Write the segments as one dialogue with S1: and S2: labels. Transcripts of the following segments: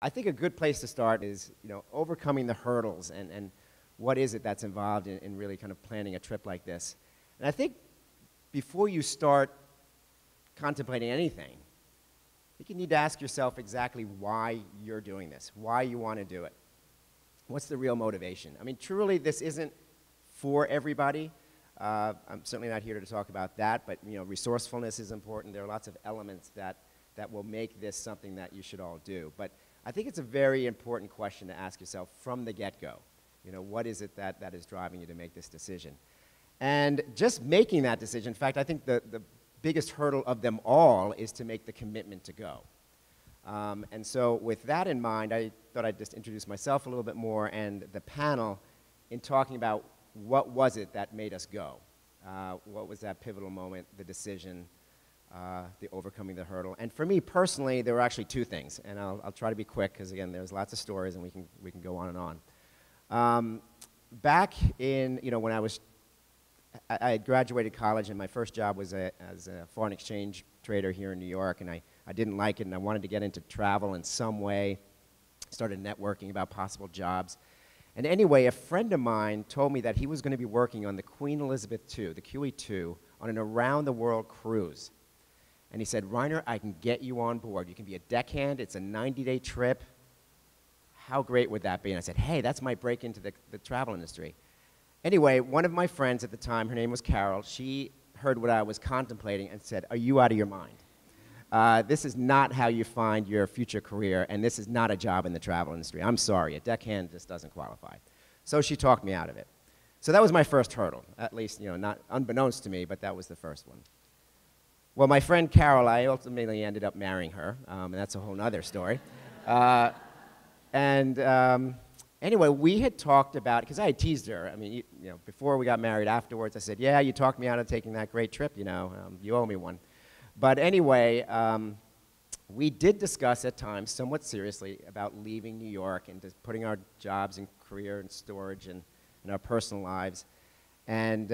S1: I think a good place to start is, overcoming the hurdles and what is it that's involved in really kind of planning a trip like this. And I think before you start contemplating anything, I think you need to ask yourself exactly why you're doing this, why you want to do it. What's the real motivation? I mean, truly, this isn't for everybody. I'm certainly not here to talk about that, but resourcefulness is important. There are lots of elements that will make this something that you should all do. But I think it's a very important question to ask yourself from the get-go. What is it that is driving you to make this decision? And just making that decision, in fact, I think the biggest hurdle of them all is to make the commitment to go. And so with that in mind, I thought I'd just introduce myself a little bit more and the panel in talking about what was it that made us go. What was that pivotal moment, the decision, the overcoming the hurdle. And for me personally, there were actually two things. And I'll try to be quick because, again, there's lots of stories and we can go on and on. Back in, when I had graduated college and my first job was as a foreign exchange trader here in New York, and I didn't like it and I wanted to get into travel in some way. Started networking about possible jobs. And anyway, a friend of mine told me that he was going to be working on the Queen Elizabeth II, the QE2, on an around-the-world cruise. And he said, Reiner, I can get you on board. You can be a deckhand. It's a 90-day trip. How great would that be? And I said, hey, that's my break into the travel industry. Anyway, one of my friends at the time, her name was Carol, she heard what I was contemplating and said, are you out of your mind? This is not how you find your future career, and this is not a job in the travel industry. I'm sorry, a deckhand just doesn't qualify. So she talked me out of it. So that was my first hurdle, at least, not unbeknownst to me, but that was the first one. Well, my friend Carol, I ultimately ended up marrying her, and that's a whole other story. Anyway, we had talked about, because I had teased her, I mean, before we got married, afterwards, I said, yeah, you talked me out of taking that great trip, you owe me one. But anyway, we did discuss at times somewhat seriously about leaving New York and just putting our jobs and career in storage and our personal lives. And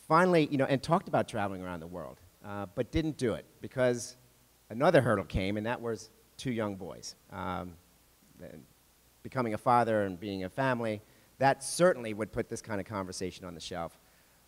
S1: finally, and talked about traveling around the world, but didn't do it because another hurdle came, and that was two young boys. Becoming a father and being a family, that certainly would put this kind of conversation on the shelf.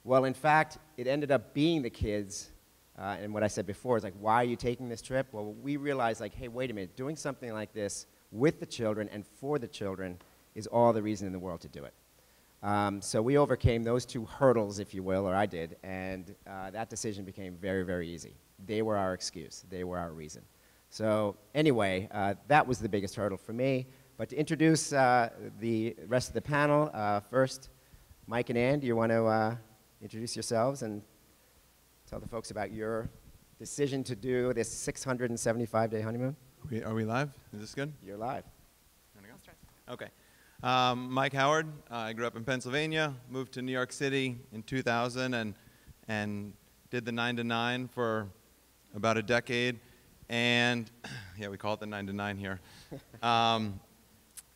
S1: Well, in fact, it ended up being the kids. And what I said before is like, why are you taking this trip? Well, we realized like, hey, wait a minute, doing something like this with the children and for the children is all the reason in the world to do it. So we overcame those two hurdles, if you will, or I did, and that decision became very, very easy. They were our excuse. They were our reason. So anyway, that was the biggest hurdle for me. But to introduce the rest of the panel, first, Mike and Ann, do you want to introduce yourselves and tell the folks about your decision to do this 675-day honeymoon?
S2: Are we live? Is this good?
S1: You're live.
S2: Okay. Mike Howard. I grew up in Pennsylvania, moved to New York City in 2000, and did the 9 to 9 for about a decade. And yeah, we call it the 9 to 9 here.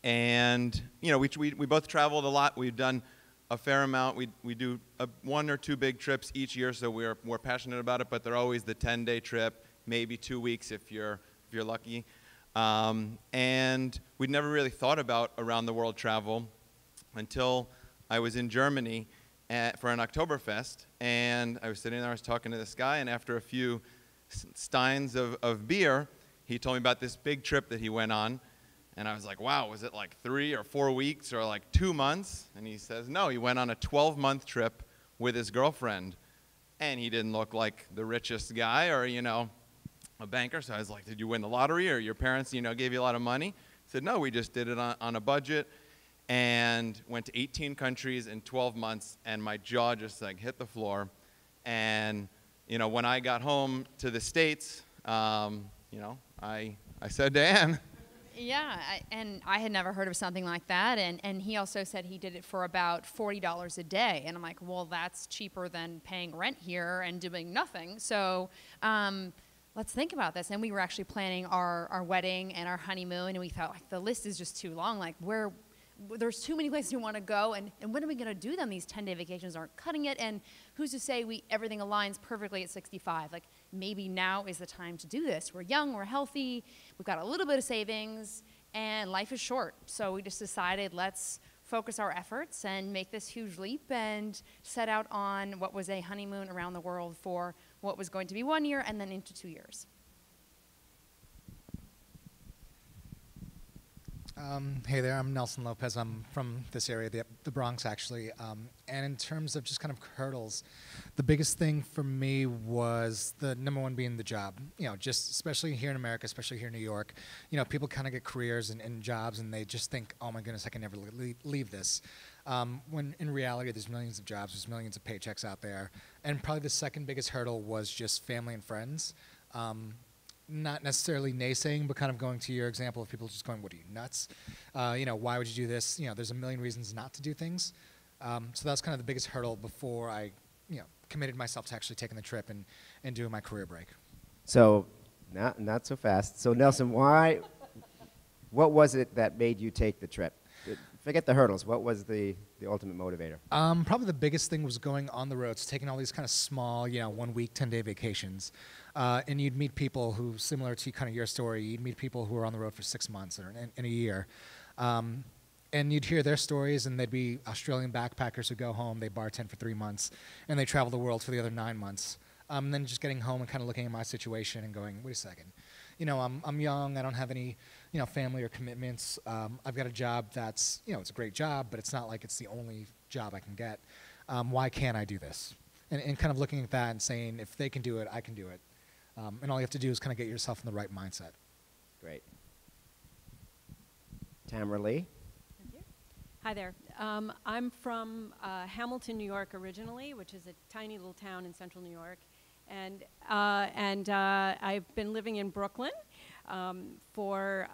S2: We both traveled a lot. We've done a fair amount. We do one or two big trips each year, so we're passionate about it, but they're always the 10-day trip, maybe 2 weeks if you're lucky. And we'd never really thought about around the world travel until I was in Germany for an Oktoberfest, and I was sitting there, I was talking to this guy, and after a few steins of beer, he told me about this big trip that he went on. And I was like, wow, was it like 3 or 4 weeks or like 2 months? And he says, no, he went on a 12-month trip with his girlfriend. And he didn't look like the richest guy or, a banker. So I was like, did you win the lottery or your parents, gave you a lot of money? He said, no, we just did it on a budget and went to 18 countries in 12 months. And my jaw just like hit the floor. And, when I got home to the States, I said to Ann,
S3: yeah, and I had never heard of something like that, and he also said he did it for about $40 a day, and I'm like, well, that's cheaper than paying rent here and doing nothing, so let's think about this. And we were actually planning our wedding and our honeymoon, and we thought, like, the list is just too long, like, there's too many places we want to go, and when are we going to do them? These 10-day vacations aren't cutting it, and who's to say everything aligns perfectly at 65? Like, maybe now is the time to do this. We're young, we're healthy, we've got a little bit of savings, and life is short. So we just decided, let's focus our efforts and make this huge leap and set out on what was a honeymoon around the world for what was going to be 1 year and then into 2 years.
S4: Hey there, I'm Nelson Lopez. I'm from this area, the Bronx, actually. And in terms of just kind of hurdles, the biggest thing for me was the number one being the job. You know, just especially here in America, especially here in New York, you know, people kind of get careers and jobs, and they just think, oh my goodness, I can never leave this. When in reality, there's millions of jobs, there's millions of paychecks out there. And probably the second biggest hurdle was just family and friends. Not necessarily naysaying, but kind of going to your example of people just going, what are you, nuts? You know, why would you do this? You know, there's a million reasons not to do things. So that's kind of the biggest hurdle before I, you know, committed myself to actually taking the trip and doing my career break.
S1: So, not so fast. So, Nelson, what was it that made you take the trip? Forget the hurdles. What was the ultimate motivator?
S4: Probably the biggest thing was going on the road, taking all these kind of small, you know, 1 week, 10-day vacations. And you'd meet people who, similar to kind of your story, you'd meet people who were on the road for 6 months or in a year. And you'd hear their stories, and they'd be Australian backpackers who go home, they bartend for 3 months, and they travel the world for the other 9 months. And then just getting home and kind of looking at my situation and going, wait a second. You know, I'm young, I don't have any, you know, family or commitments. I've got a job that's, you know, it's a great job, but it's not like it's the only job I can get. Why can't I do this? And kind of looking at that and saying, if they can do it, I can do it. And all you have to do is kind of get yourself in the right mindset.
S1: Great. Tamara Lee?
S5: Thank you. Hi there. I'm from Hamilton, New York originally, which is a tiny little town in central New York. And I've been living in Brooklyn for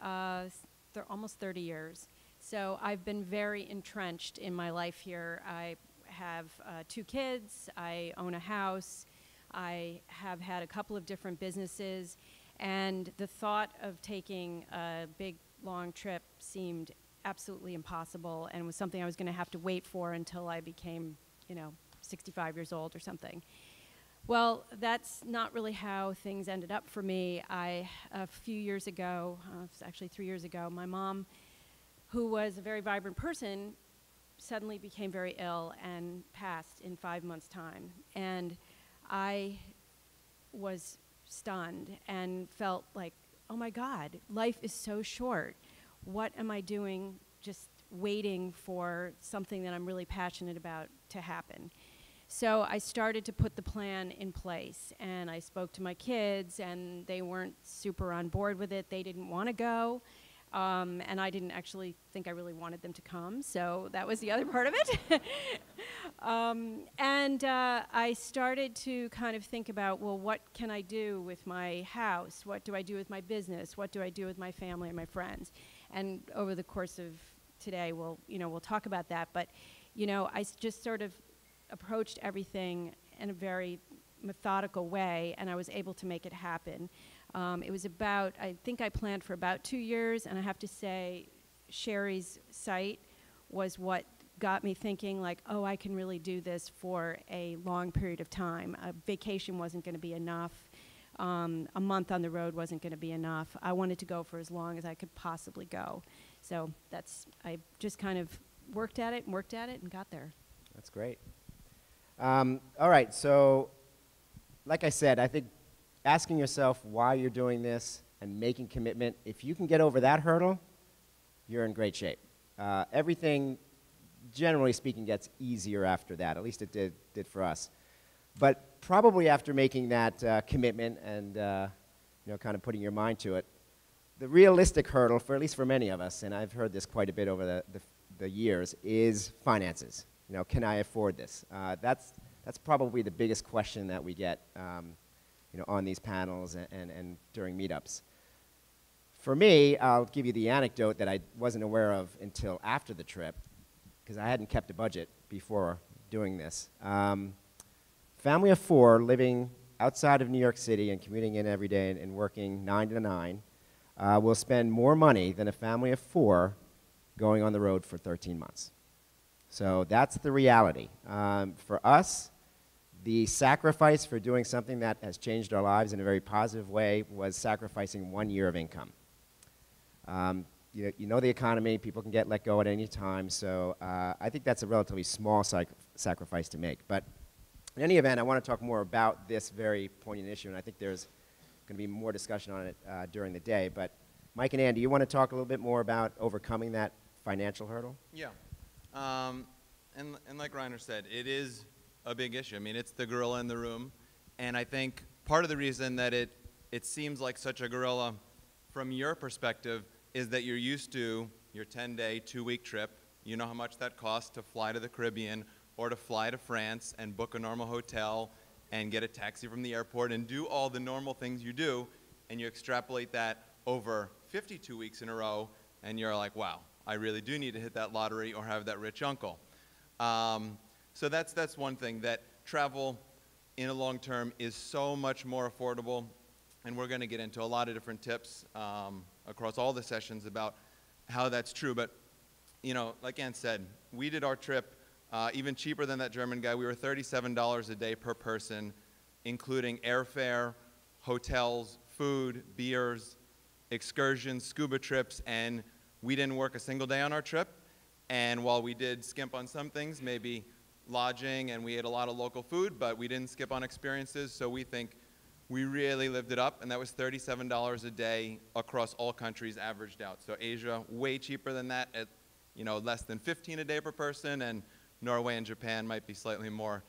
S5: almost 30 years. So I've been very entrenched in my life here. I have 2 kids. I own a house. I have had a couple of different businesses. And the thought of taking a big, long trip seemed absolutely impossible and was something I was going to have to wait for until I became, you know, 65 years old or something. Well, that's not really how things ended up for me. A few years ago, actually 3 years ago, my mom, who was a very vibrant person, suddenly became very ill and passed in 5 months' time. And I was stunned and felt like, oh my God, life is so short. What am I doing just waiting for something that I'm really passionate about to happen? So I started to put the plan in place, and I spoke to my kids, and they weren't super on board with it. They didn't want to go, and I didn't actually think I really wanted them to come, so that was the other part of it. I started to kind of think about, well, what can I do with my house? What do I do with my business? What do I do with my family and my friends? And over the course of today, we'll talk about that. But, you know, I just sort of approached everything in a very methodical way, and I was able to make it happen. It was about, I think I planned for about 2 years, and I have to say, Sherry's site was what got me thinking, like, oh, I can really do this for a long period of time. A vacation wasn't going to be enough. A month on the road wasn't going to be enough. I wanted to go for as long as I could possibly go. So I just kind of worked at it and got there.
S1: That's great. All right, so like I said, I think asking yourself why you're doing this and making commitment, if you can get over that hurdle, you're in great shape. Everything, generally speaking, gets easier after that. At least it did for us. But probably after making that commitment and kind of putting your mind to it, the realistic hurdle, at least for many of us, and I've heard this quite a bit over the years, is finances. Can I afford this? That's probably the biggest question that we get on these panels and during meetups. For me, I'll give you the anecdote that I wasn't aware of until after the trip, because I hadn't kept a budget before doing this. Family of 4 living outside of New York City and commuting in every day and working 9 to 9 will spend more money than a family of 4 going on the road for 13 months. So that's the reality. For us, the sacrifice for doing something that has changed our lives in a very positive way was sacrificing 1 year of income. You know the economy, people can get let go at any time, so I think that's a relatively small sacrifice to make. But in any event, I want to talk more about this very poignant issue, and I think there's going to be more discussion on it during the day. But Mike and Andy, you want to talk a little bit more about overcoming that financial hurdle?
S2: Yeah. And like Reiner said, it is a big issue. I mean, it's the gorilla in the room. And I think part of the reason that it seems like such a gorilla from your perspective is that you're used to your 10-day, 2-week trip. You know how much that costs to fly to the Caribbean or to fly to France and book a normal hotel and get a taxi from the airport and do all the normal things you do, and you extrapolate that over 52 weeks in a row, and you're like, wow, I really do need to hit that lottery or have that rich uncle. So that's one thing, that travel in a long term is so much more affordable, and we're going to get into a lot of different tips across all the sessions about how that's true. But, you know, like Ann said, we did our trip even cheaper than that German guy. We were $37 a day per person, including airfare, hotels, food, beers, excursions, scuba trips, and we didn't work a single day on our trip. And while we did skimp on some things, maybe lodging, and we ate a lot of local food, but we didn't skip on experiences, so we think we really lived it up, and that was $37 a day across all countries averaged out. So Asia, way cheaper than that at, you know, less than 15 a day per person, and Norway and Japan might be slightly more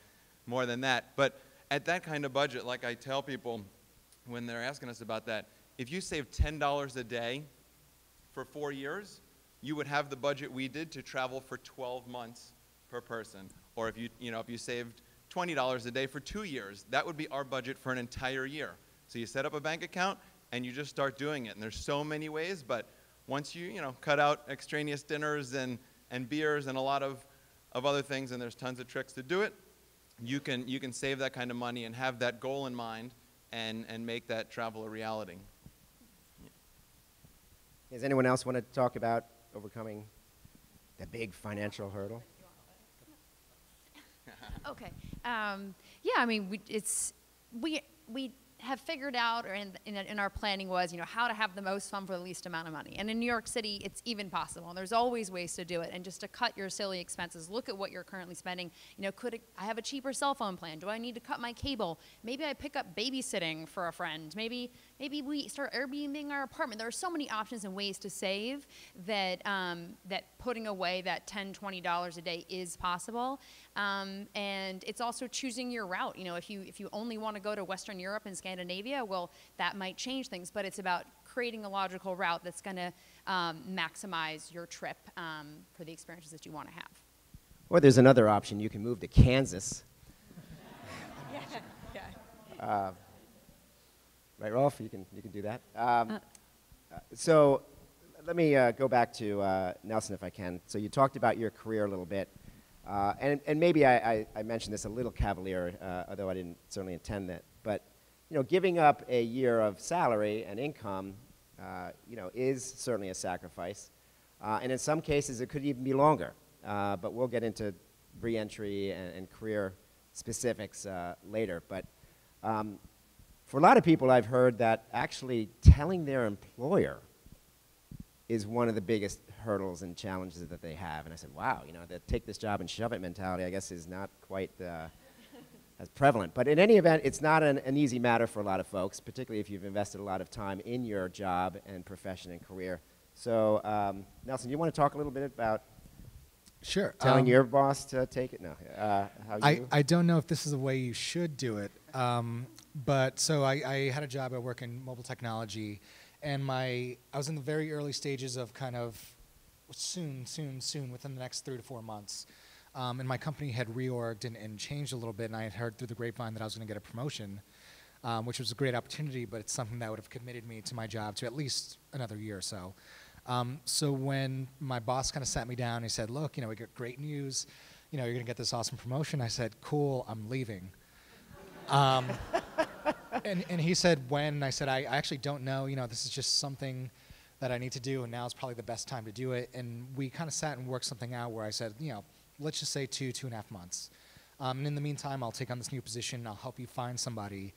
S2: than that. But at that kind of budget, like I tell people when they're asking us about that, if you save $10 a day for 4 years, you would have the budget we did to travel for 12 months per person. Or if you saved $20 a day for 2 years, that would be our budget for an entire year. So you set up a bank account and you just start doing it. And there's so many ways, but once you cut out extraneous dinners and beers and a lot of other things, and there's tons of tricks to do it, you can save that kind of money and have that goal in mind and make that travel a reality.
S1: Does anyone else want to talk about overcoming the big financial hurdle?
S3: Okay. Yeah, I mean, we have figured out, or in our planning was, how to have the most fun for the least amount of money. And in New York City, it's even possible. There's always ways to do it. And just to cut your silly expenses, look at what you're currently spending. I have a cheaper cell phone plan? Do I need to cut my cable? Maybe I pick up babysitting for a friend. Maybe we start Airbnb-ing our apartment. There are so many options and ways to save that putting away that $10, $20 a day is possible. And it's also choosing your route. If you only want to go to Western Europe and Scandinavia, well, that might change things, but it's about creating a logical route that's going to maximize your trip for the experiences that you want to have.
S1: Or there's another option. You can move to Kansas.
S5: Yeah.
S1: Right, Rolf? You can do that. So let me go back to Nelson, if I can. So you talked about your career a little bit. And maybe I mentioned this a little cavalier, although I didn't certainly intend that. But giving up a year of salary and income, is certainly a sacrifice. And in some cases, it could even be longer. But we'll get into re-entry and career specifics later. But for a lot of people, I've heard that actually telling their employer is one of the biggest hurdles and challenges that they have. And I said, wow, the take this job and shove it mentality, I guess, is not quite as prevalent. But in any event, it's not an easy matter for a lot of folks, particularly if you've invested a lot of time in your job and profession and career. So, Nelson, do you want to talk a little bit about telling your boss to take it? No.
S4: I don't know if this is the way you should do it. But so I had a job. I work in mobile technology. And I was in the very early stages of kind of soon, within the next 3 to 4 months. And my company had reorged and changed a little bit, and I had heard through the grapevine that I was going to get a promotion, which was a great opportunity, but it's something that would have committed me to my job to at least another year or so. So when my boss kind of sat me down, he said, look, we got great news. You're going to get this awesome promotion. I said, cool, I'm leaving. And he said, when? And I said, I actually don't know. This is just something that I need to do, and now is probably the best time to do it. And we kind of sat and worked something out where I said, let's just say 2.5 months. And in the meantime, I'll take on this new position. I'll help you find somebody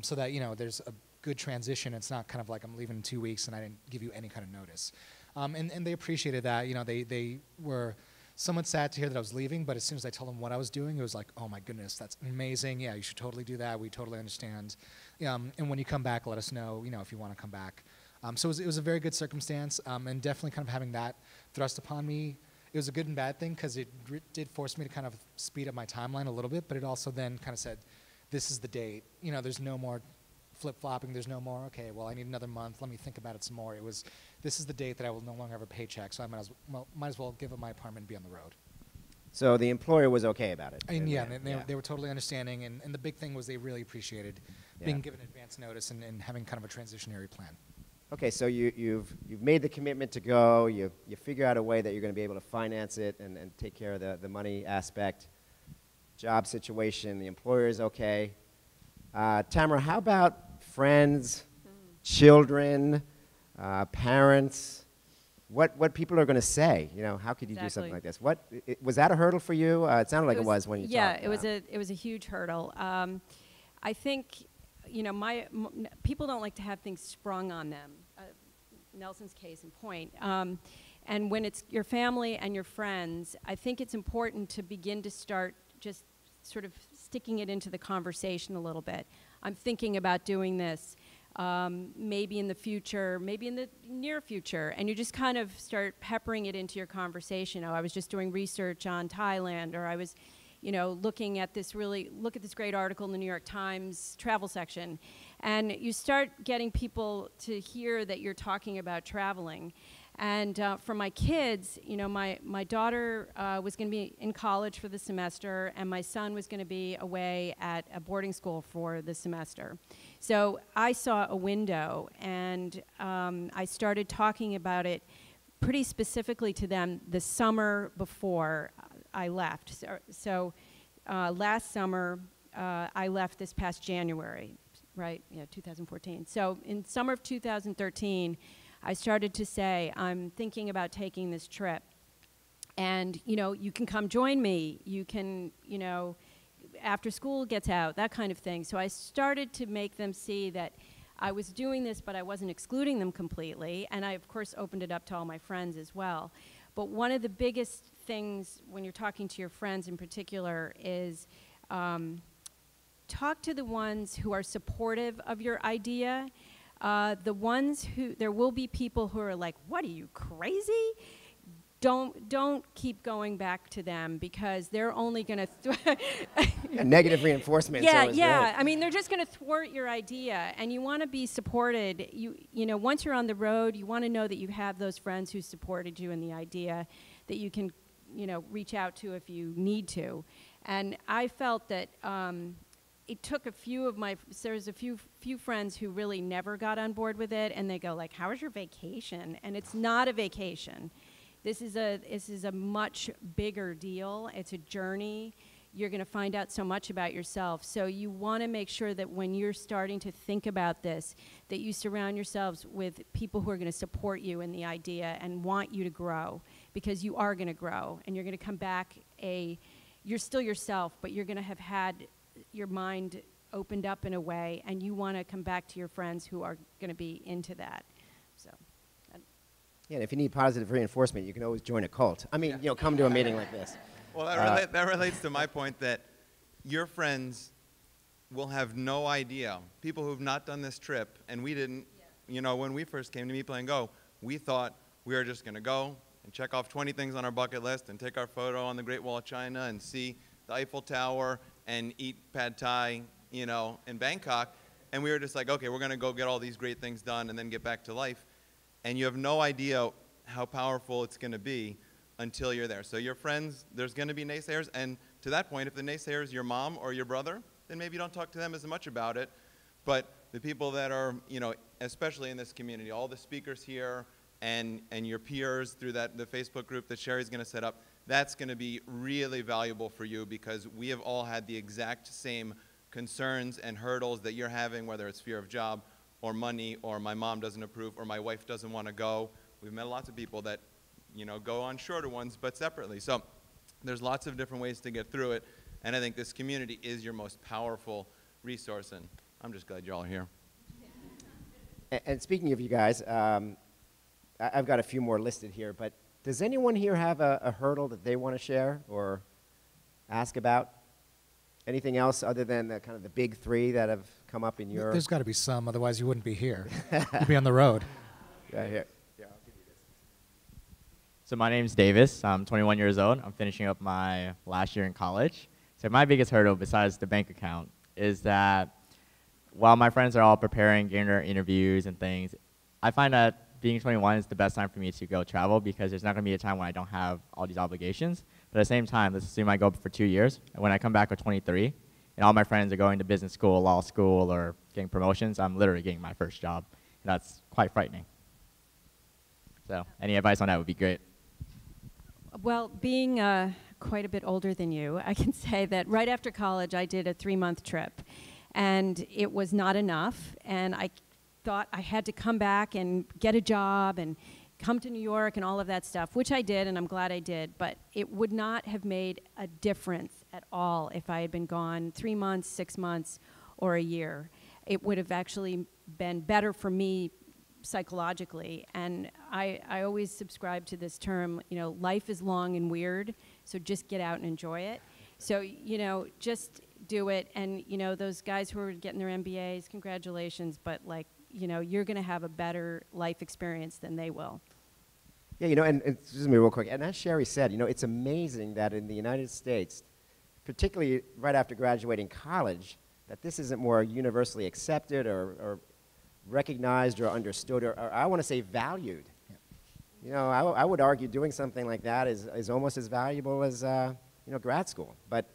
S4: so that, you know, there's a good transition. It's not kind of like I'm leaving in 2 weeks and I didn't give you any kind of notice. And they appreciated that. You know, they were somewhat sad to hear that I was leaving, but as soon as I told them what I was doing, it was like, oh my goodness, that's amazing. Yeah, you should totally do that. We totally understand. And when you come back, let us know, you know, if you want to come back. So it was a very good circumstance, and definitely kind of having that thrust upon me. It was a good and bad thing because it did force me to kind of speed up my timeline a little bit, but it also then kind of said, this is the date. You know, there's no more flip-flopping. There's no more, okay, well, I need another month. Let me think about it some more. It was, this is the date that I will no longer have a paycheck, so I might as well give up my apartment and be on the road.
S1: So the employer was okay about it.
S4: And yeah, they were totally understanding, and the big thing was they really appreciated being given advance notice and having kind of a transitionary plan.
S1: Okay, so you've made the commitment to go. You figure out a way that you're going to be able to finance it and take care of the money aspect. Job situation, the employer is okay. Tamara, how about friends, children, parents? What people are going to say? You know, how could you do something like this? Was that a hurdle for you? It sounded like it was when you talked.
S5: Yeah, it was a huge hurdle. I think, you know, people don't like to have things sprung on them. Nelson's case in point. And when it's your family and your friends, I think it's important to begin to start just sort of sticking it into the conversation a little bit. I'm thinking about doing this, maybe in the future, maybe in the near future, and you just kind of start peppering it into your conversation. Oh, I was just doing research on Thailand, or I was, you know, looking at this great article in the New York Times travel section. And you start getting people to hear that you're talking about traveling. And for my kids, you know, my daughter was going to be in college for the semester, and my son was going to be away at a boarding school for the semester. So I saw a window, and I started talking about it pretty specifically to them the summer before I left. So last summer, I left this past January, right? Yeah, 2014. So in summer of 2013, I started to say, I'm thinking about taking this trip. And, you know, you can come join me. You can, you know, after school gets out, that kind of thing. So I started to make them see that I was doing this, but I wasn't excluding them completely. And I, of course, opened it up to all my friends as well. But one of the biggest things when you're talking to your friends in particular is talk to the ones who are supportive of your idea. The ones who, there will be people who are like, what, are you crazy? Don't keep going back to them, because they're only going to
S1: negative reinforcement.
S5: Yeah. I mean, they're just going to thwart your idea, and you want to be supported. You know, once you're on the road, you want to know that you have those friends who supported you in the idea that you can, you know, reach out to if you need to. And I felt that it took a few of there's a few friends who really never got on board with it, and they go like, how was your vacation? And it's not a vacation. This is a much bigger deal. It's a journey. You're going to find out so much about yourself. So you want to make sure that when you're starting to think about this, that you surround yourselves with people who are going to support you in the idea and want you to grow, because you are going to grow, and you're going to come back you're still yourself, but you're going to have had your mind opened up in a way, and you want to come back to your friends who are going to be into that. So.
S1: Yeah, and if you need positive reinforcement, you can always join a cult. I mean, you know, come to a meeting like this.
S2: Well, that relates to my point that your friends will have no idea. People who've not done this trip, and we didn't, you know, when we first came to Meet Play and Go, we thought we were just going to go and check off 20 things on our bucket list and take our photo on the Great Wall of China and see the Eiffel Tower and eat pad thai, you know, in Bangkok. And we were just like, okay, we're going to go get all these great things done and then get back to life. And you have no idea how powerful it's going to be until you're there. So your friends, there's going to be naysayers. And to that point, if the naysayer is your mom or your brother, then maybe you don't talk to them as much about it. But the people that are, you know, especially in this community, all the speakers here and your peers through the Facebook group that Sherry's going to set up, that's going to be really valuable for you, because we have all had the exact same concerns and hurdles that you're having, whether it's fear of job or money, or my mom doesn't approve, or my wife doesn't want to go. We've met lots of people that, you know, go on shorter ones, but separately. So there's lots of different ways to get through it. And I think this community is your most powerful resource, and I'm just glad you all are here.
S1: And speaking of you guys, I've got a few more listed here, but does anyone here have a hurdle that they want to share or ask about? Anything else other than the kind of the big three that have come up in your...
S4: There's got to be some, otherwise you wouldn't be here. You'd be on the road.
S1: Yeah, here.
S6: So my name's Davis. I'm 21 years old. I'm finishing up my last year in college. So my biggest hurdle, besides the bank account, is that while my friends are all preparing, getting their interviews and things, I find that being 21 is the best time for me to go travel because there's not going to be a time when I don't have all these obligations. But at the same time, let's assume I go for 2 years, and when I come back at 23, and all my friends are going to business school, law school, or getting promotions, I'm literally getting my first job. And that's quite frightening. So any advice on that would be great.
S5: Well, being quite a bit older than you, I can say that right after college, I did a 3-month trip. And it was not enough. And I thought I had to come back and get a job and come to New York and all of that stuff, which I did, and I'm glad I did. But it would not have made a difference at all if I had been gone 3 months, 6 months, or a year. It would have actually been better for me psychologically. And I always subscribe to this term, you know, life is long and weird, so just get out and enjoy it. So, you know, just do it. And, you know, those guys who are getting their MBAs, congratulations, but, like, you know, you're going to have a better life experience than they will.
S1: Yeah, you know, and excuse me real quick, and as Sherry said, you know, it's amazing that in the United States, particularly right after graduating college, that this isn't more universally accepted or recognized or understood or I want to say valued. Yeah. You know, I would argue doing something like that is almost as valuable as, you know, grad school. But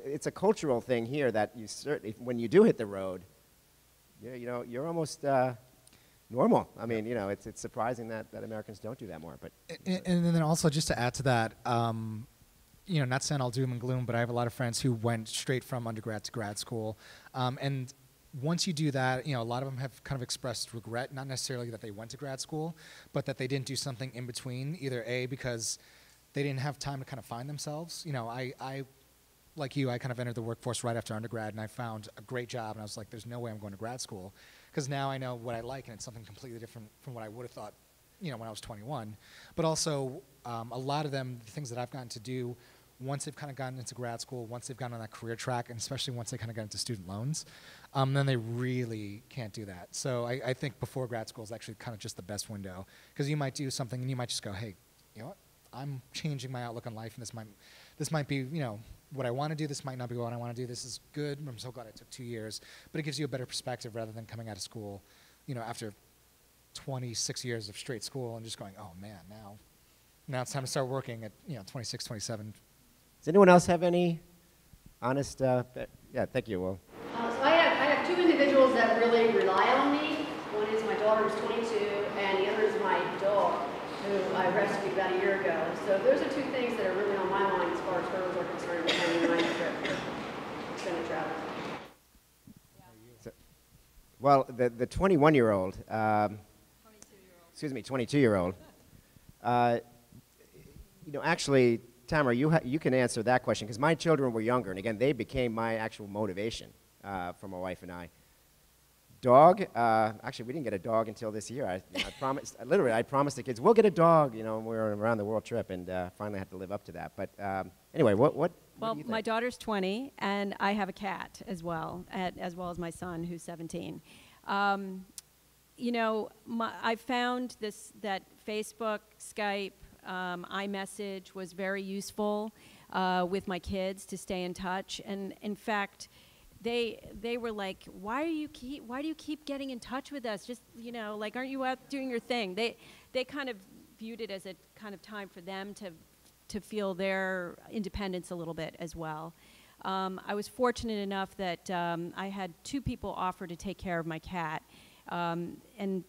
S1: it's a cultural thing here that you certainly, when you do hit the road, you know, you're almost normal. I mean, you know, it's surprising that Americans don't do that more. But
S4: and then also just to add to that, you know, not saying all doom and gloom, but I have a lot of friends who went straight from undergrad to grad school, and once you do that, you know, a lot of them have kind of expressed regret, not necessarily that they went to grad school, but that they didn't do something in between, either A, because they didn't have time to kind of find themselves. You know, I like you, I kind of entered the workforce right after undergrad, and I found a great job, and I was like, there's no way I'm going to grad school, because now I know what I like, and it's something completely different from what I would have thought, you know, when I was 21. But also, a lot of them, the things that I've gotten to do, once they've kind of gotten into grad school, once they've gotten on that career track, and especially once they kind of get into student loans, then they really can't do that. So I think before grad school is actually kind of just the best window, because you might do something and you might just go, hey, you know what, I'm changing my outlook on life, and this might be, you know, what I want to do. This might not be what I want to do. This is good. I'm so glad I took 2 years, but it gives you a better perspective rather than coming out of school, you know, after 26 years of straight school and just going, oh man, now it's time to start working at, you know, 26, 27.
S1: Does anyone else have any honest, yeah, thank you, Will.
S7: So I have 2 individuals that really rely on me. One is my daughter who's 22, and the other is my dog, who I rescued about a year ago. So those are 2 things that are really on my mind as far as hurdles are concerned planning my trip, extended travel.
S1: So, well, the 21-year-old, excuse me, 22-year-old, you know, actually, Tamara, you can answer that question, because my children were younger, and again, they became my actual motivation for my wife and I. Dog, actually, we didn't get a dog until this year. I promised, literally, I promised the kids, we'll get a dog, you know, when we were around the world trip, and finally had to live up to that. But anyway, what
S5: Well,
S1: do you think?
S5: my daughter's 20, and I have a cat as well as my son, who's 17. You know, I found that Facebook, Skype, iMessage was very useful with my kids to stay in touch, and in fact, they were like, why do you keep getting in touch with us? Just, you know, like, aren't you out doing your thing? They kind of viewed it as a kind of time for them to feel their independence a little bit as well. I was fortunate enough that I had 2 people offer to take care of my cat, and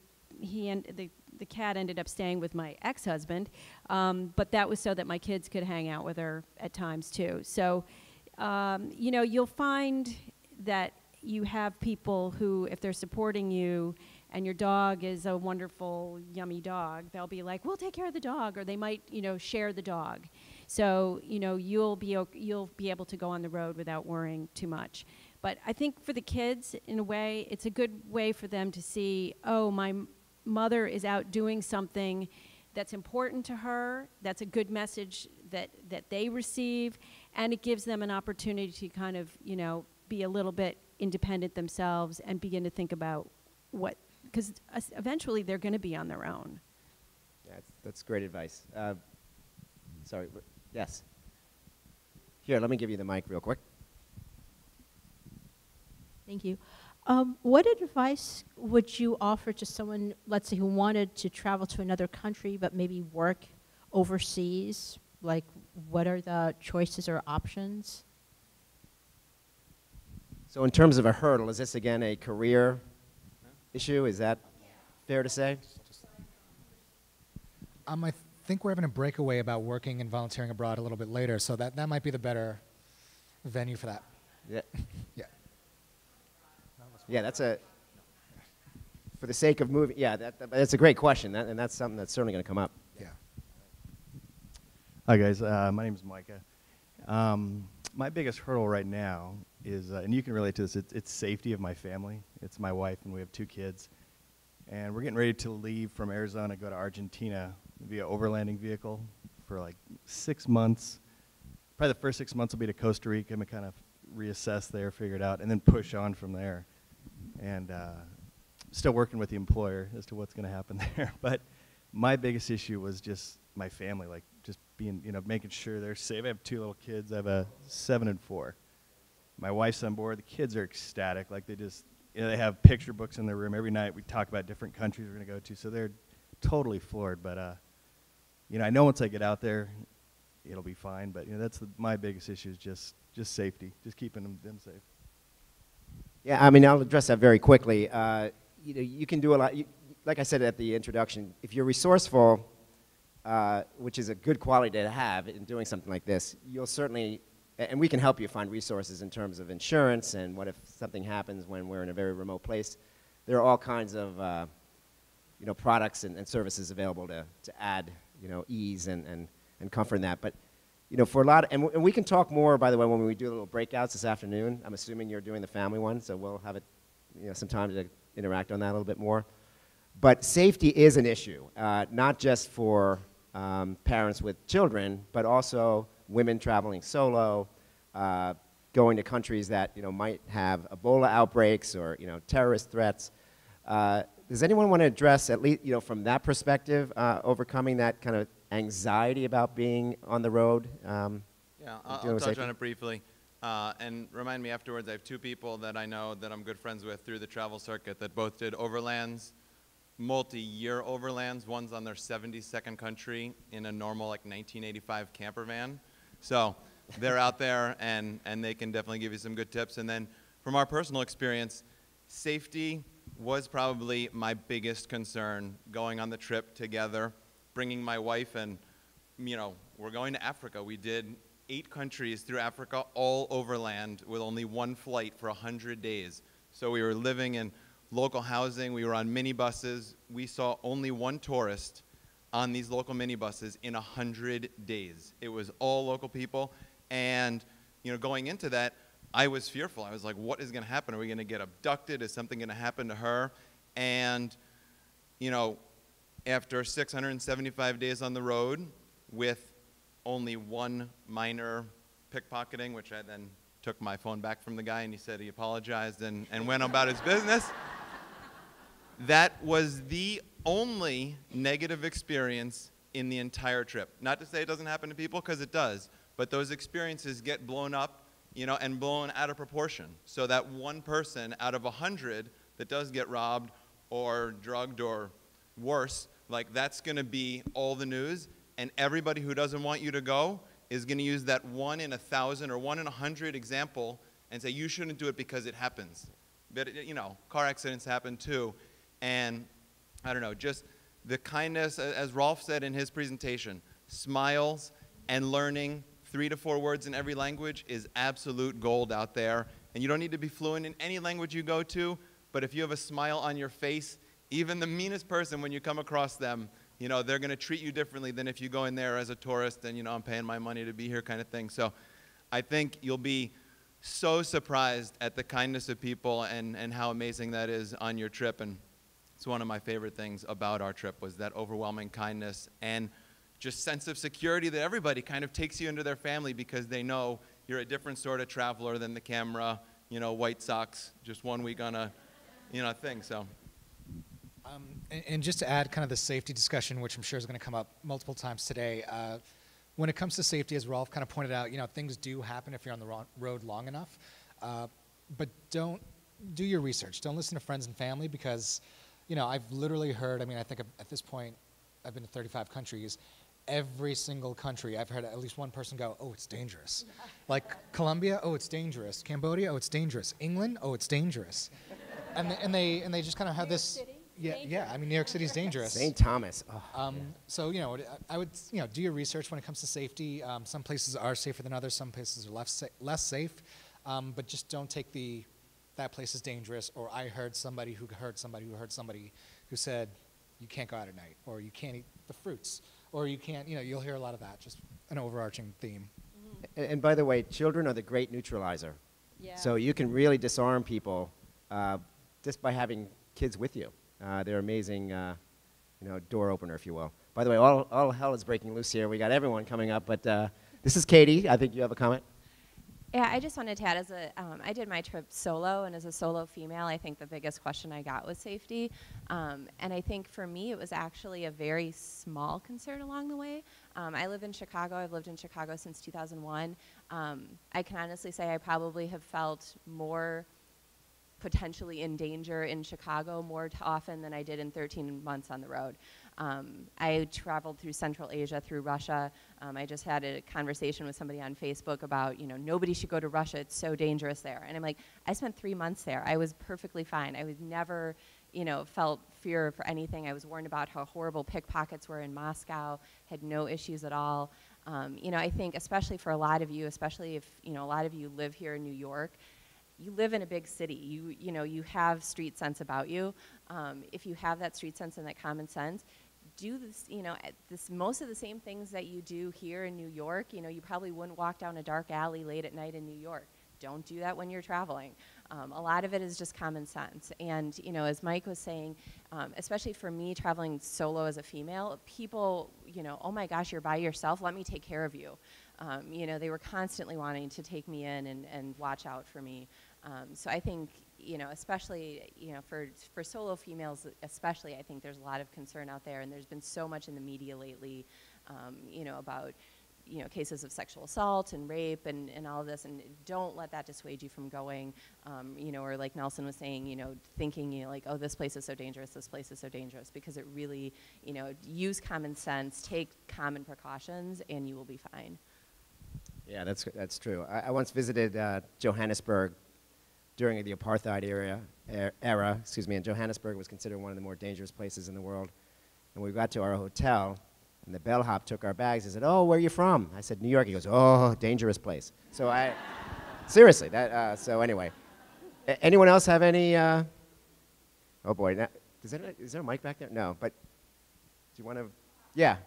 S5: the cat ended up staying with my ex-husband, but that was so that my kids could hang out with her at times too. So, you know, you'll find that you have people who, if they're supporting you and your dog is a wonderful, yummy dog, they'll be like, we'll take care of the dog, or they might, you know, share the dog. So, you know, you'll be able to go on the road without worrying too much. But I think for the kids, in a way, it's a good way for them to see, oh, my mother is out doing something that's important to her, that's a good message that they receive, and it gives them an opportunity to kind of, you know, be a little bit independent themselves and begin to think about what, because eventually they're going to be on their own.
S1: Yeah, that's great advice. Sorry, yes. Here, let me give you the mic real quick.
S8: Thank you. What advice would you offer to someone, let's say, who wanted to travel to another country but maybe work overseas? Like, what are the choices or options?
S1: So in terms of a hurdle, is this again a career issue? Is that fair to say?
S4: I think we're having a breakaway about working and volunteering abroad a little bit later, so that might be the better venue for that.
S1: Yeah.
S4: Yeah.
S1: Yeah, that's for the sake of moving, yeah, that's a great question, and that's something that's certainly going to come up.
S4: Yeah.
S9: Hi guys, my name is Micah. My biggest hurdle right now is, and you can relate to this, it's safety of my family. It's my wife and we have 2 kids. And we're getting ready to leave from Arizona, go to Argentina via overlanding vehicle for like 6 months. Probably the first 6 months will be to Costa Rica and kind of reassess there, figure it out, and then push on from there. And still working with the employer as to what's going to happen there. But my biggest issue was just my family, like just being, you know, making sure they're safe. I have 2 little kids. I have a 7 and 4. My wife's on board. The kids are ecstatic. Like they just, you know, they have picture books in their room every night. We talk about different countries we're going to go to. So they're totally floored. But, you know, I know once I get out there, it'll be fine. But, you know, that's my biggest issue is just safety, just keeping them safe.
S1: Yeah, I mean, I'll address that very quickly. You know, you can do a lot. Like I said at the introduction, if you're resourceful, which is a good quality to have in doing something like this, you'll certainly, and we can help you find resources in terms of insurance and what if something happens when we're in a very remote place. There are all kinds of, you know, products and services available to add, you know, ease and comfort in that. But you know, for a lot of, and we can talk more, by the way, when we do little breakouts this afternoon. I'm assuming you're doing the family one, so we'll have it, you know, some time to interact on that a little bit more. But safety is an issue, not just for parents with children, but also women traveling solo, going to countries that, you know, might have Ebola outbreaks or, you know, terrorist threats. Does anyone want to address, at least, you know, from that perspective, overcoming that kind of anxiety about being on the road?
S2: Yeah, I'll touch on it briefly. And remind me afterwards, I have 2 people that I know that I'm good friends with through the travel circuit that both did overlands, multi-year overlands. One's on their 72nd country in a normal, like, 1985 camper van. So they're out there, and they can definitely give you some good tips. And then from our personal experience, safety was probably my biggest concern going on the trip together. Bringing my wife, and, you know, we're going to Africa. We did 8 countries through Africa, all overland, with only 1 flight for 100 days. So we were living in local housing. We were on minibuses. We saw only 1 tourist on these local minibuses in 100 days. It was all local people. And, you know, going into that, I was fearful. I was like, what is going to happen? Are we going to get abducted? Is something going to happen to her? And, you know, after 675 days on the road with only 1 minor pickpocketing, which I then took my phone back from the guy and he said he apologized and went about his business. That was the only negative experience in the entire trip. Not to say it doesn't happen to people, because it does, but those experiences get blown up, you know, and blown out of proportion. So that 1 person out of 100 that does get robbed or drugged or worse, like, that's going to be all the news, and everybody who doesn't want you to go is going to use that 1 in 1,000 or 1 in 100 example and say you shouldn't do it because it happens. But, you know, car accidents happen too. And I don't know, just the kindness, as Rolf said in his presentation, smiles and learning 3 to 4 words in every language is absolute gold out there. And you don't need to be fluent in any language you go to, but if you have a smile on your face, even the meanest person, when you come across them, you know, they're going to treat you differently than if you go in there as a tourist and, you know, I'm paying my money to be here kind of thing. So I think you'll be so surprised at the kindness of people and how amazing that is on your trip. And it's one of my favorite things about our trip was that overwhelming kindness and just sense of security that everybody kind of takes you into their family because they know you're a different sort of traveler than the camera, you know, White Sox, just 1 week on a, you know, thing. So.
S4: And just to add kind of the safety discussion, which I'm sure is going to come up multiple times today, when it comes to safety, as Rolf kind of pointed out, you know, things do happen if you're on the road long enough. But don't do your research. Don't listen to friends and family because, you know, I've literally heard, I mean, I think at this point, I've been to 35 countries. Every single country, I've heard at least one person go, oh, it's dangerous. Like Colombia, oh, it's dangerous. Cambodia, oh, it's dangerous. England, oh, it's dangerous. And they just kind of have this. Yeah. I mean, New York City is dangerous.
S1: St. Thomas. Oh,
S4: So, you know, I would, you know, do your research when it comes to safety. Some places are safer than others. Some places are less safe. But just don't take that place is dangerous. Or I heard somebody who heard somebody who heard somebody who said you can't go out at night, or you can't eat the fruits, or you can't. You know, you'll hear a lot of that. Just an overarching theme.
S1: and by the way, children are the great neutralizer.
S5: Yeah.
S1: So you can really disarm people just by having kids with you. They're amazing, you know, door opener, if you will. By the way, all hell is breaking loose here. We got everyone coming up, but this is Katie. I think you have a comment.
S10: Yeah, I just wanted to add, I did my trip solo, and as a solo female, I think the biggest question I got was safety. And I think for me, it was actually a very small concern along the way. I live in Chicago. I've lived in Chicago since 2001. I can honestly say I probably have felt more potentially in danger in Chicago more often than I did in 13 months on the road. I traveled through Central Asia, through Russia. I just had a conversation with somebody on Facebook about, you know, nobody should go to Russia. It's so dangerous there. And I'm like, I spent 3 months there. I was perfectly fine. I was never, you know, felt fear for anything. I was warned about how horrible pickpockets were in Moscow, had no issues at all. You know, I think especially for a lot of you, especially if, you know, a lot of you live here in New York, you live in a big city. You know, you have street sense about you. If you have that street sense and that common sense, do this, you know, most of the same things that you do here in New York, you know, you probably wouldn't walk down a dark alley late at night in New York. Don't do that when you're traveling. A lot of it is just common sense. And, you know, as Mike was saying, especially for me traveling solo as a female, people, you know, oh my gosh, you're by yourself, let me take care of you. You know, they were constantly wanting to take me in and watch out for me. So I think, you know, especially, you know, for solo females especially, I think there's a lot of concern out there, and there's been so much in the media lately, you know, about, you know, cases of sexual assault and rape and all of this, and don't let that dissuade you from going, you know, or like Nelson was saying, you know, thinking, you know, like, oh, this place is so dangerous, this place is so dangerous, because it really, you know, use common sense, take common precautions, and you will be fine.
S1: Yeah, that's true. I once visited Johannesburg during the apartheid era, and Johannesburg was considered one of the more dangerous places in the world. And we got to our hotel, and the bellhop took our bags. He said, "Oh, where are you from?" I said, "New York." He goes, "Oh, dangerous place." So seriously, so anyway. Anyone else have any, oh boy, is there a mic back there? No, but do you want to, yeah.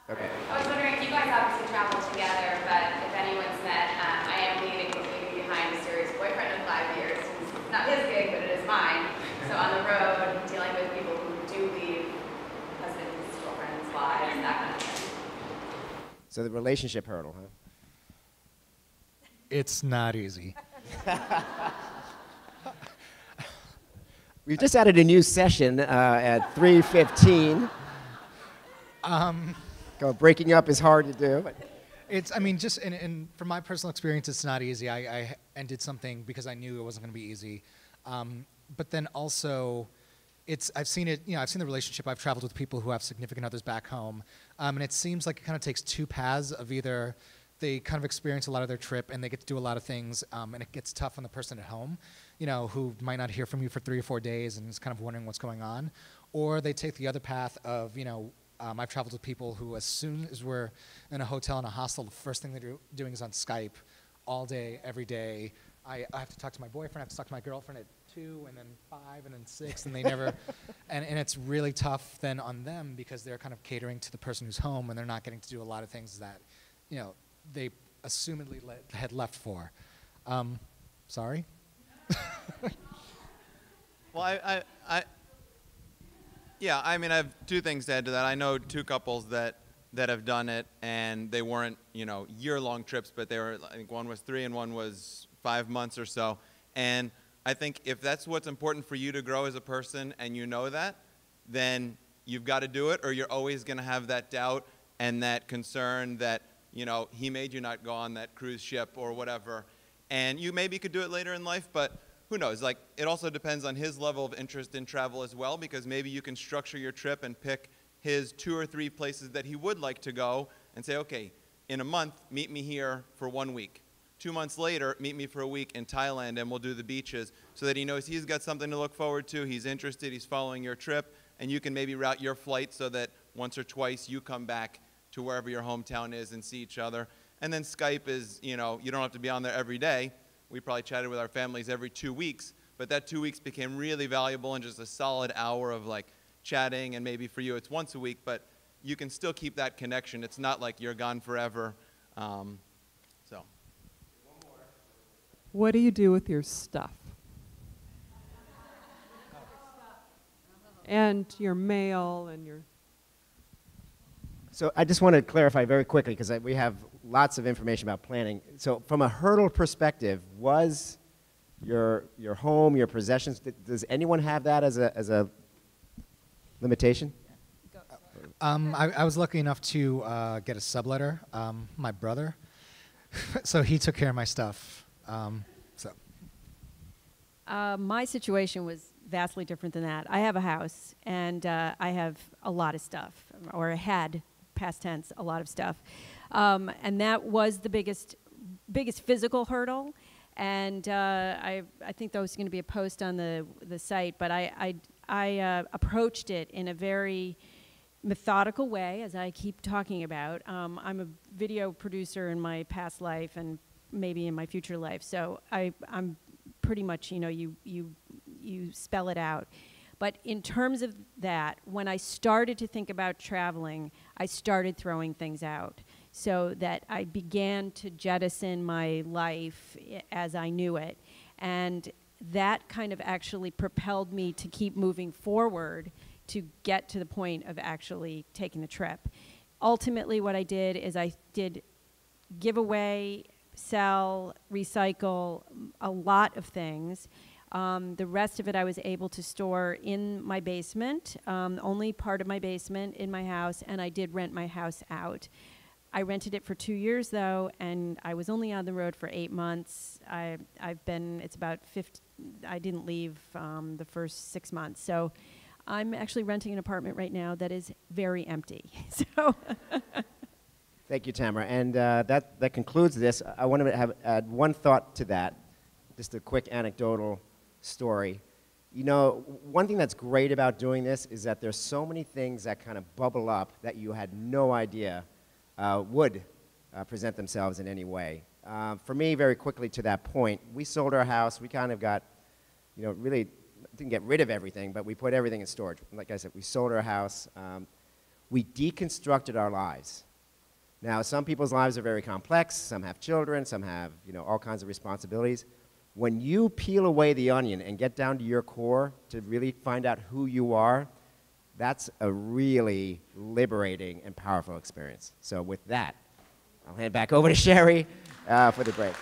S1: Okay.
S11: I was wondering if you guys obviously travel together, but if anyone's met, I am leaving behind a serious boyfriend in 5 years. It's not his gig, but it is mine. So on the road, dealing with people who do leave husbands, girlfriends, wives, that kind of thing.
S1: So the relationship hurdle, huh?
S4: It's not easy.
S1: We've just added a new session at 3:15. Breaking up is hard to do. But
S4: It's, I mean, just and from my personal experience, it's not easy. I ended something because I knew it wasn't going to be easy. But then also, I've seen it, you know, I've seen the relationship. I've traveled with people who have significant others back home. And it seems like it kind of takes two paths of either they kind of experience a lot of their trip and they get to do a lot of things, and it gets tough on the person at home, you know, who might not hear from you for 3 or 4 days and is kind of wondering what's going on. Or they take the other path of, you know, I've traveled with people who, as soon as we're in a hotel in a hostel, the first thing they're doing is on Skype all day, every day. I have to talk to my boyfriend, I have to talk to my girlfriend at 2 and then 5 and then 6, and they never, and it's really tough then on them because they're kind of catering to the person who's home and they're not getting to do a lot of things that, you know, they assumedly had left for. Sorry?
S2: Well, yeah, I mean, I have two things to add to that. I know two couples that have done it, and they weren't, you know, year-long trips, but they were, I think one was 3 and one was 5 months or so. And I think if that's what's important for you to grow as a person and you know that, then you've got to do it, or you're always going to have that doubt and that concern that, you know, he made you not go on that cruise ship or whatever. And you maybe could do it later in life, but who knows? Like, it also depends on his level of interest in travel as well, because maybe you can structure your trip and pick his 2 or 3 places that he would like to go and say, okay, in a month, meet me here for 1 week. 2 months later, meet me for a week in Thailand and we'll do the beaches, so that he knows he's got something to look forward to, he's interested, he's following your trip, and you can maybe route your flight so that once or twice you come back to wherever your hometown is and see each other. And then Skype is, you know, you don't have to be on there every day. We probably chatted with our families every 2 weeks, but that 2 weeks became really valuable and just a solid hour of like chatting, and maybe for you it's once a week, but you can still keep that connection. It's not like you're gone forever. So.
S12: What do you do with your stuff? And your mail and your...
S1: So I just want to clarify very quickly, because we have lots of information about planning. So from a hurdle perspective, was your home, your possessions, does anyone have that as a limitation?
S4: I was lucky enough to get a subletter, my brother. So he took care of my stuff.
S5: My situation was vastly different than that. I have a house, and I have a lot of stuff, or had, past tense, a lot of stuff. And that was the biggest physical hurdle. And I think that was going to be a post on the site, but I approached it in a very methodical way, as I keep talking about. I'm a video producer in my past life and maybe in my future life, so I'm pretty much, you know, you spell it out. But in terms of that, when I started to think about traveling, I started throwing things out, so that I began to jettison my life as I knew it. And that kind of actually propelled me to keep moving forward to get to the point of actually taking the trip. Ultimately, what I did is I did give away, sell, recycle, a lot of things. The rest of it I was able to store in my basement, only part of my basement in my house, and I did rent my house out. I rented it for 2 years though, and I was only on the road for 8 months. It's about 50, I didn't leave the first 6 months. So I'm actually renting an apartment right now that is very empty. So.
S1: Thank you, Tamara. And that concludes this. I want to add one thought to that, just a quick anecdotal story. You know, one thing that's great about doing this is that there's so many things that kind of bubble up that you had no idea would present themselves in any way. For me, very quickly to that point, we sold our house. We kind of got, you know, really didn't get rid of everything, but we put everything in storage. Like I said, we sold our house. We deconstructed our lives. Now, some people's lives are very complex. Some have children. Some have, you know, all kinds of responsibilities. When you peel away the onion and get down to your core to really find out who you are, that's a really liberating and powerful experience. So with that, I'll hand back over to Sherry for the break.